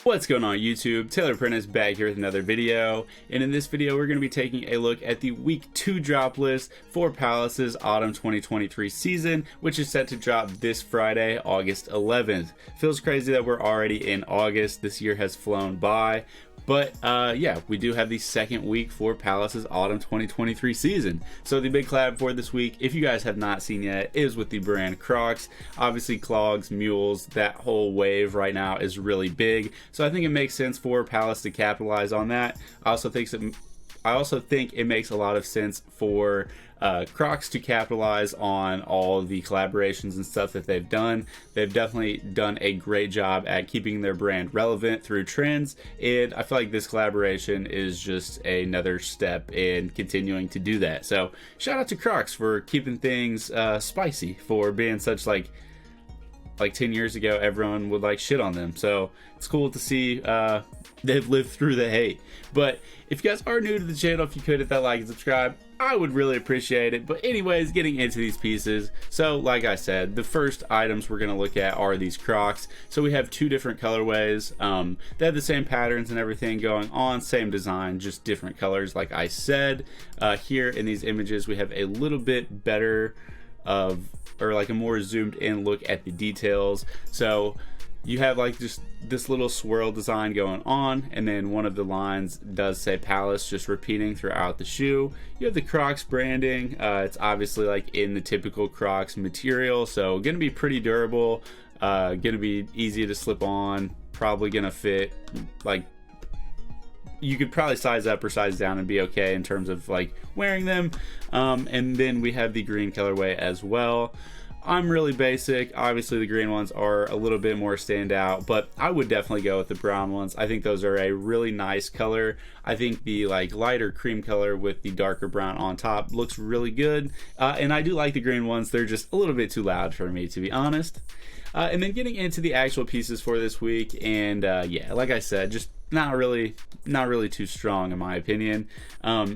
What's going on YouTube? Taylor Prentice back here with another video, and in this video we're going to be taking a look at the week 2 drop list for Palace's autumn 2023 season, which is set to drop this Friday, August 11th. Feels crazy that we're already in August. This year has flown by. But yeah, we do have the second week for Palace's autumn 2023 season. So the big collab for this week, if you guys have not seen yet, is with the brand Crocs. Obviously clogs, mules, that whole wave right now is really big. So I think it makes sense for Palace to capitalize on that. I also think it makes a lot of sense for Crocs to capitalize on all the collaborations and stuff that they've done. They've definitely done a great job at keeping their brand relevant through trends, and I feel like this collaboration is just another step in continuing to do that. So shout out to Crocs for keeping things spicy, for being such like 10 years ago everyone would like shit on them. So it's cool to see they've lived through the hate. But if you guys are new to the channel, if you could hit that like and subscribe, I would really appreciate it. But anyways, getting into these pieces, so like I said, the first items we're going to look at are these Crocs. So we have two different colorways. They have the same patterns and everything going on, same design, just different colors like I said. Here in these images we have a little bit better or like a more zoomed in look at the details. So you have like just this little swirl design going on, and then one of the lines does say Palace, just repeating throughout the shoe. You have the Crocs branding. It's obviously like in the typical Crocs material, so gonna be pretty durable, gonna be easy to slip on, probably gonna fit. Like, you could probably size up or size down and be okay in terms of like wearing them. And then we have the green colorway as well. I'm really basic. Obviously the green ones are a little bit more standout, but I would definitely go with the brown ones. I think those are a really nice color. I think the like lighter cream color with the darker brown on top looks really good. And I do like the green ones. They're just a little bit too loud for me, to be honest. And then getting into the actual pieces for this week, and yeah, like I said, just not really too strong in my opinion.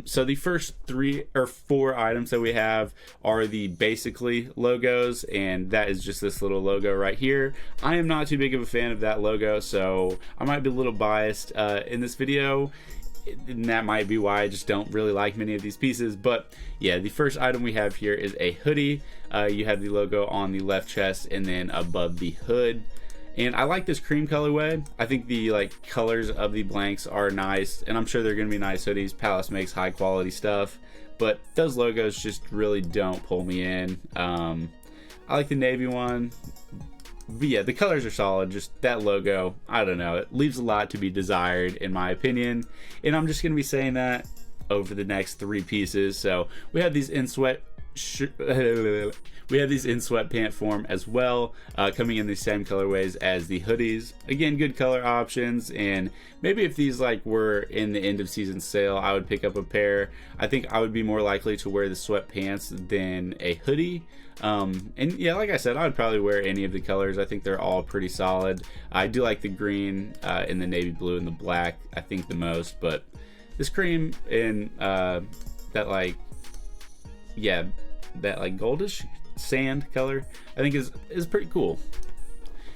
So the first 3 or 4 items that we have are the basically logos, and that is just this little logo right here. I am not too big of a fan of that logo, so I might be a little biased in this video, and that might be why I just don't really like many of these pieces. But yeah, the first item we have here is a hoodie. You have the logo on the left chest and then above the hood. And I like this cream colorway. I think the like colors of the blanks are nice, and I'm sure they're gonna be nice hoodies. Palace makes high quality stuff, but those logos just really don't pull me in. I like the navy one, but yeah, the colors are solid. Just that logo, I don't know, it leaves a lot to be desired in my opinion, and I'm just gonna be saying that over the next 3 pieces. So we have these in sweatpant form as well, coming in the same colorways as the hoodies. Again, good color options, and maybe if these like were in the end of season sale, I would pick up a pair. I think I would be more likely to wear the sweatpants than a hoodie. And yeah, like I said, I would probably wear any of the colors. I think they're all pretty solid. I do like the green and the navy blue and the black, I think the most, but this cream and that like, yeah, that like goldish sand color I think is pretty cool.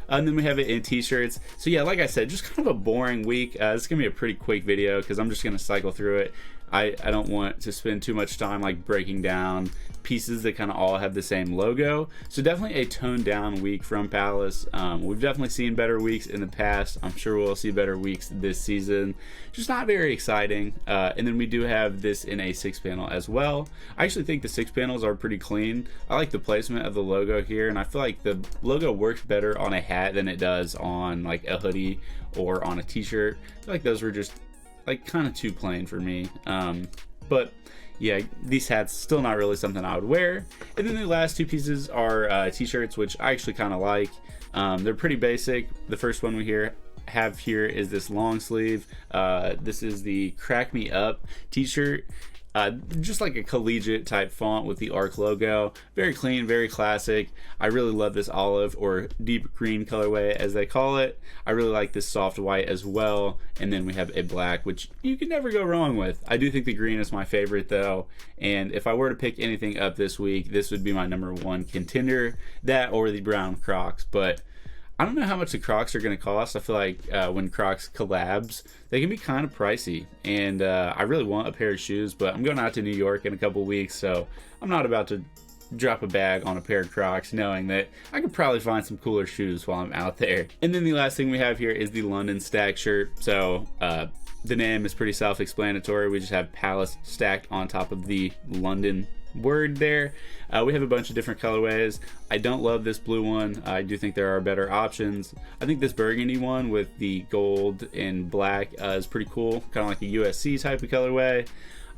And then we have it in t-shirts. So yeah, like I said, just kind of a boring week. It's gonna be a pretty quick video because I'm just gonna cycle through it. I don't want to spend too much time like breaking down pieces that kind of all have the same logo. So definitely a toned down week from Palace. We've definitely seen better weeks in the past. I'm sure we'll see better weeks this season. Just not very exciting. And then we do have this in a 6 panel as well. I actually think the 6 panels are pretty clean. I like the placement of the logo here, and I feel like the logo works better on a hat than it does on like a hoodie or on a t-shirt. I feel like those were just like kind of too plain for me. But yeah, these hats still not really something I would wear. And then the last 2 pieces are t-shirts, which I actually kind of like. They're pretty basic. The first one we have here is this long sleeve. This is the Crack Me Up t-shirt. Just like a collegiate type font with the ARC logo. Very clean, very classic. I really love this olive or deep green colorway as they call it. I really like this soft white as well. And then we have a black, which you can never go wrong with. I do think the green is my favorite though. And if I were to pick anything up this week, this would be my #1 contender. That or the brown Crocs. But I don't know how much the Crocs are going to cost. I feel like when Crocs collabs, they can be kind of pricey. And I really want a pair of shoes, but I'm going out to New York in a couple weeks, so I'm not about to drop a bag on a pair of Crocs knowing that I could probably find some cooler shoes while I'm out there. And then the last thing we have here is the London stack shirt. So the name is pretty self-explanatory. We just have Palace stacked on top of the London word there. We have a bunch of different colorways. I don't love this blue one. I do think there are better options. I think this burgundy one with the gold and black is pretty cool, kind of like a USC type of colorway.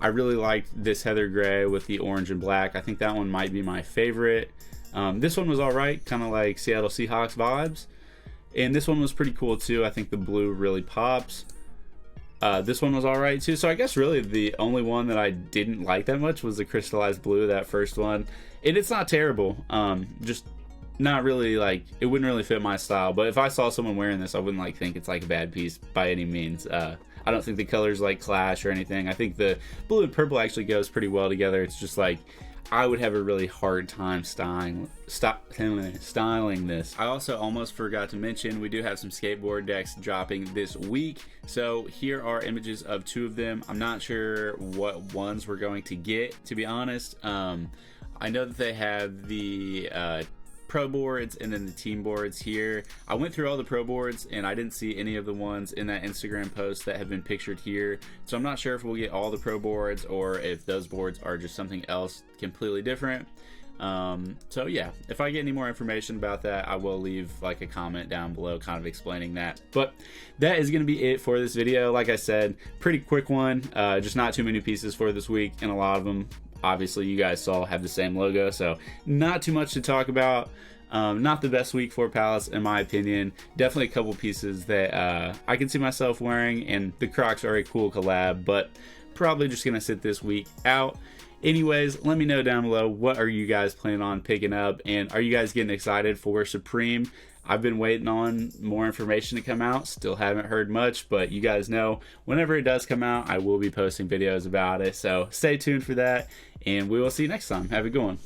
I really liked this heather gray with the orange and black. I think that one might be my favorite. This one was all right, kind of like Seattle Seahawks vibes. And this one was pretty cool too. I think the blue really pops. This one was all right too. So I guess really the only one that I didn't like that much was the crystallized blue, that first one. And it's not terrible. Just not really, like, it wouldn't really fit my style. But if I saw someone wearing this, I wouldn't like think it's like a bad piece by any means. I don't think the colors like clash or anything. I think the blue and purple actually goes pretty well together. It's just like I would have a really hard time styling this. I also almost forgot to mention we do have some skateboard decks dropping this week. So here are images of two of them. I'm not sure what ones we're going to get, to be honest. I know that they have the pro boards and then the team boards here. I went through all the pro boards and I didn't see any of the ones in that Instagram post that have been pictured here, so I'm not sure if we'll get all the pro boards or if those boards are just something else completely different. So yeah, if I get any more information about that, I will leave like a comment down below kind of explaining that. But that is going to be it for this video. Like I said, pretty quick one, just not too many pieces for this week, and a lot of them obviously you guys saw have the same logo, so not too much to talk about. Not the best week for Palace in my opinion. Definitely a couple pieces that I can see myself wearing, and the Crocs are a cool collab, but probably just gonna sit this week out. Anyways, let me know down below, what are you guys planning on picking up, and are you guys getting excited for Supreme? I've been waiting on more information to come out, still haven't heard much, but you guys know whenever it does come out, I will be posting videos about it, so stay tuned for that, and we will see you next time. Have a good one.